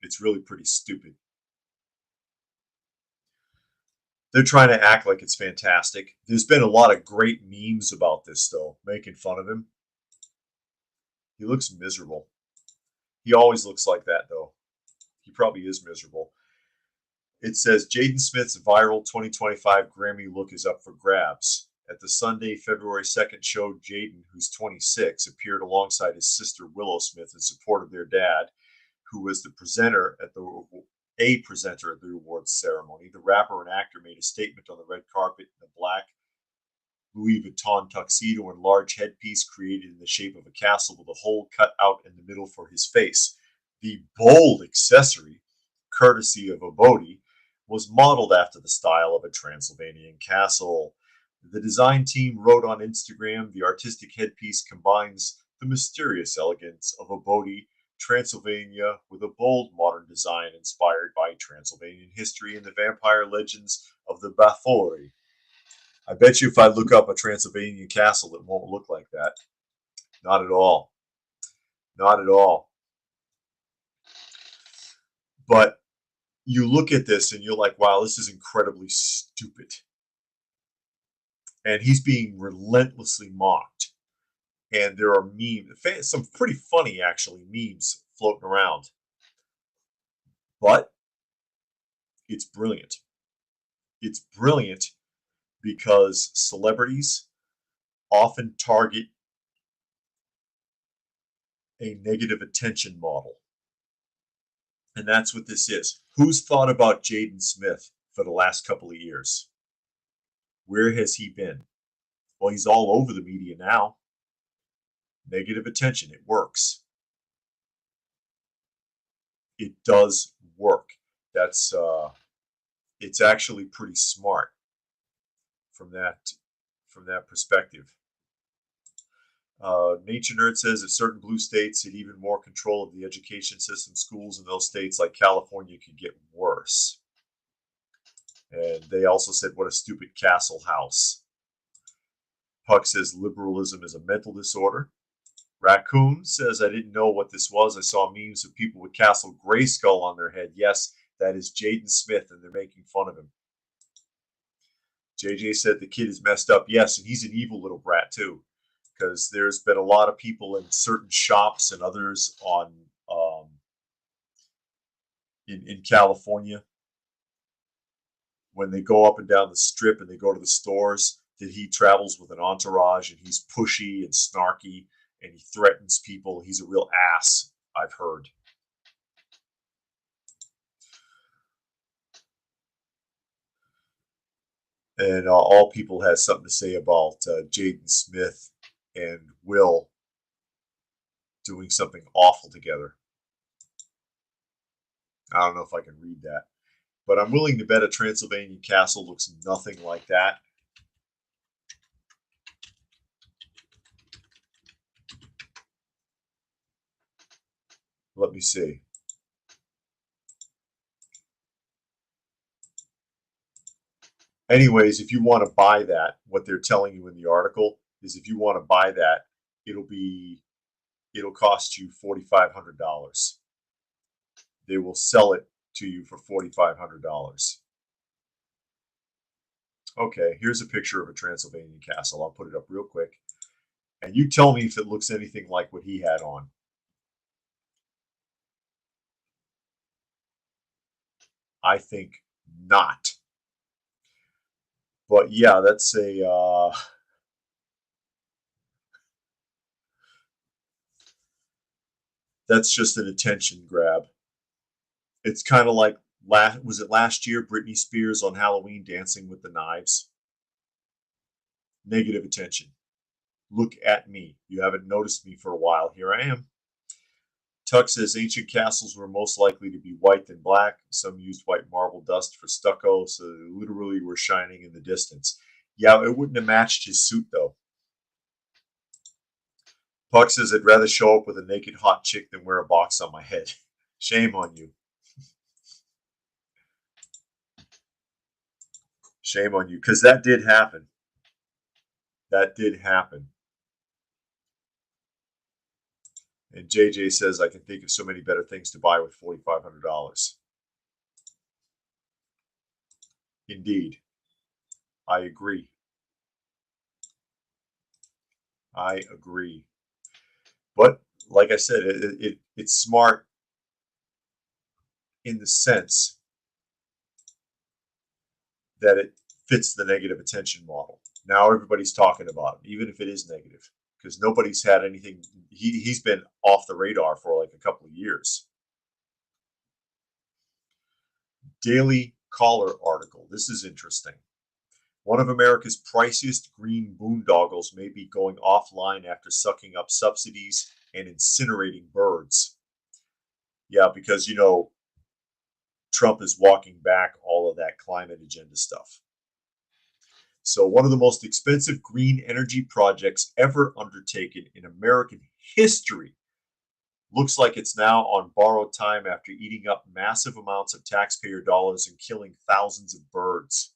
It's really pretty stupid. They're trying to act like it's fantastic. There's been a lot of great memes about this, though, making fun of him. He looks miserable. He always looks like that, though. He probably is miserable. It says Jaden Smith's viral 2025 Grammy look is up for grabs. At the Sunday, February 2nd show, Jaden, who's 26, appeared alongside his sister Willow Smith in support of their dad, who was the presenter at the awards ceremony. The rapper and actor made a statement on the red carpet in a black Louis Vuitton tuxedo and large headpiece created in the shape of a castle with a hole cut out in the middle for his face. The bold accessory, courtesy of Obodi, was modeled after the style of a Transylvanian castle. The design team wrote on Instagram, the artistic headpiece combines the mysterious elegance of Obodi Transylvania with a bold modern design inspired by Transylvanian history and the vampire legends of the Bathory. I bet you if I look up a Transylvanian castle, it won't look like that. Not at all. Not at all. But you look at this and you're like, wow, this is incredibly stupid. And he's being relentlessly mocked. And there are memes, some pretty funny, actually, memes floating around. But it's brilliant. It's brilliant because celebrities often target a negative attention model. And that's what this is. Who's thought about Jaden Smith for the last couple of years? Where has he been? Well, he's all over the media now. Negative attention, it works. It does work. That's it's actually pretty smart from that perspective. Nature Nerd says if certain blue states had even more control of the education system, schools in those states like California could get worse. And they also said, what a stupid castle house. Puck says liberalism is a mental disorder. Raccoon says, I didn't know what this was. I saw memes of people with Castle Grayskull on their head. Yes, that is Jaden Smith, and they're making fun of him. JJ said the kid is messed up. Yes, and he's an evil little brat, too. Because there's been a lot of people in certain shops and others on in California when they go up and down the strip and they go to the stores that he travels with an entourage and he's pushy and snarky and he threatens people. He's a real ass, I've heard. And All People has something to say about Jaden Smith and Will doing something awful together. I don't know if I can read that. But I'm willing to bet a Transylvanian castle looks nothing like that. Let me see. Anyways, if you want to buy that, what they're telling you in the article is if you want to buy that, it'll cost you $4,500. They will sell it to you for $4,500. Okay, here's a picture of a Transylvanian castle. I'll put it up real quick. And you tell me if it looks anything like what he had on. I think not. But yeah, that's that's just an attention grab. It's kind of like was it last year Britney Spears on Halloween dancing with the knives? Negative attention. Look at me. You haven't noticed me for a while. Here I am. Tuck says ancient castles were most likely to be white than black. Some used white marble dust for stucco, so they literally were shining in the distance. Yeah, it wouldn't have matched his suit, though. Puck says I'd rather show up with a naked hot chick than wear a box on my head. Shame on you. Shame on you, because that did happen. That did happen. And JJ says I can think of so many better things to buy with $4,500. Indeed. I agree. I agree. But like I said, it's smart in the sense that it fits the negative attention model. Now everybody's talking about it, even if it is negative, because nobody's had anything. He's been off the radar for like a couple of years. Daily Caller article. This is interesting. One of America's priciest green boondoggles may be going offline after sucking up subsidies and incinerating birds. Yeah, because, you know, Trump is walking back all of that climate agenda stuff. So one of the most expensive green energy projects ever undertaken in American history looks like it's now on borrowed time after eating up massive amounts of taxpayer dollars and killing thousands of birds.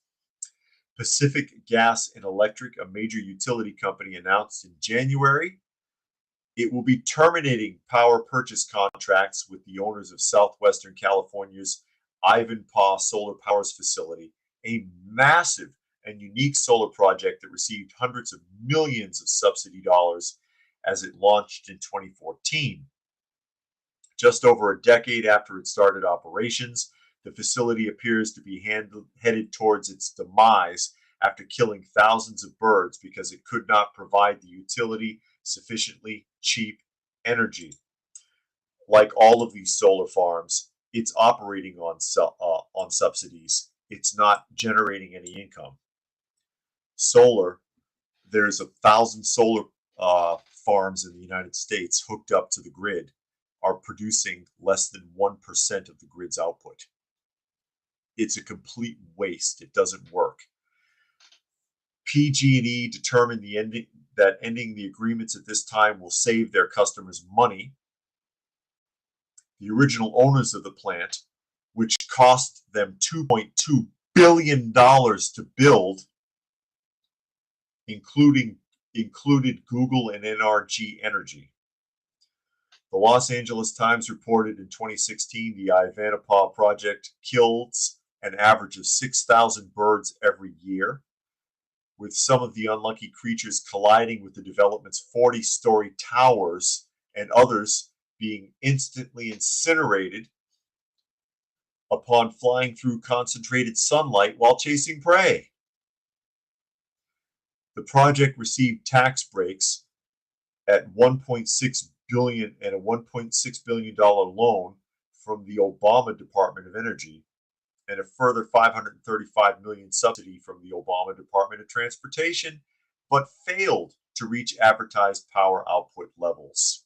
Pacific Gas and Electric, a major utility company, announced in January it will be terminating power purchase contracts with the owners of Southwestern California's Ivanpah Solar Powers facility, a massive and unique solar project that received hundreds of millions of subsidy dollars as it launched in 2014. Just over a decade after it started operations, the facility appears to be headed towards its demise after killing thousands of birds because it could not provide the utility sufficiently cheap energy. Like all of these solar farms, it's operating on subsidies. It's not generating any income. Solar, there's 1,000 solar farms in the United States hooked up to the grid, are producing less than 1% of the grid's output. It's a complete waste. It doesn't work. PG&E determined that ending the agreements at this time will save their customers money. The original owners of the plant, which cost them $2.2 billion to build, included Google and NRG Energy. The Los Angeles Times reported in 2016 the Ivanpah project kills an average of 6,000 birds every year, with some of the unlucky creatures colliding with the development's 40-story towers and others being instantly incinerated upon flying through concentrated sunlight while chasing prey. The project received tax breaks at $1.6 billion and a $1.6 billion loan from the Obama Department of Energy, and a further $535 million subsidy from the Obama Department of Transportation, but failed to reach advertised power output levels.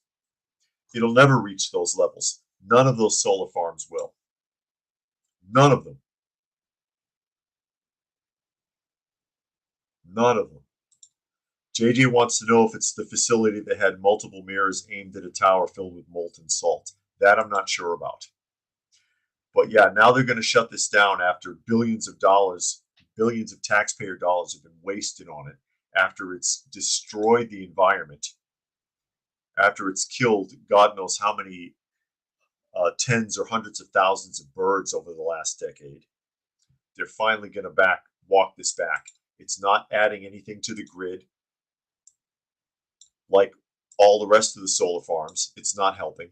It'll never reach those levels. None of those solar farms will. None of them. None of them. JJ wants to know if it's the facility that had multiple mirrors aimed at a tower filled with molten salt. That I'm not sure about. But yeah, now they're going to shut this down after billions of dollars billions of taxpayer dollars have been wasted on it after it's destroyed the environment, after it's killed God knows how many tens or hundreds of thousands of birds over the last decade. They're finally going to walk this back. It's not adding anything to the grid like all the rest of the solar farms. It's not helping.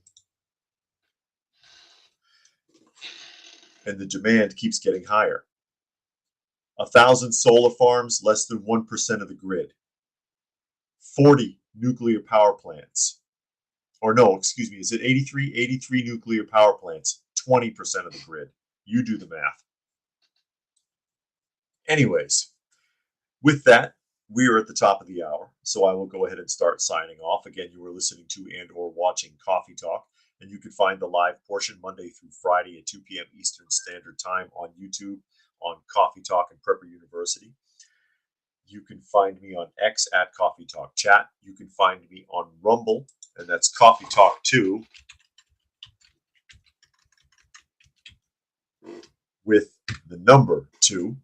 And the demand keeps getting higher. 1,000 solar farms, less than 1% of the grid. 40 nuclear power plants. Or no, excuse me, is it 83? 83 nuclear power plants, 20% of the grid. You do the math. Anyways, with that, we are at the top of the hour, so I will go ahead and start signing off. Again, you are listening to and or watching Coffee Talk, and you can find the live portion Monday through Friday at 2 p.m. Eastern Standard Time on YouTube, on Coffee Talk and Prepper University. You can find me on X at Coffee Talk Chat. You can find me on Rumble, and that's Coffee Talk 2 with the number 2.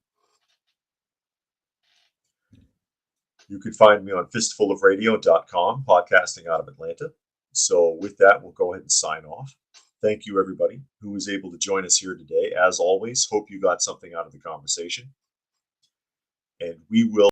You can find me on fistfulofradio.com, podcasting out of Atlanta. So with that, we'll go ahead and sign off. Thank you, everybody who was able to join us here today. As always, hope you got something out of the conversation. And we will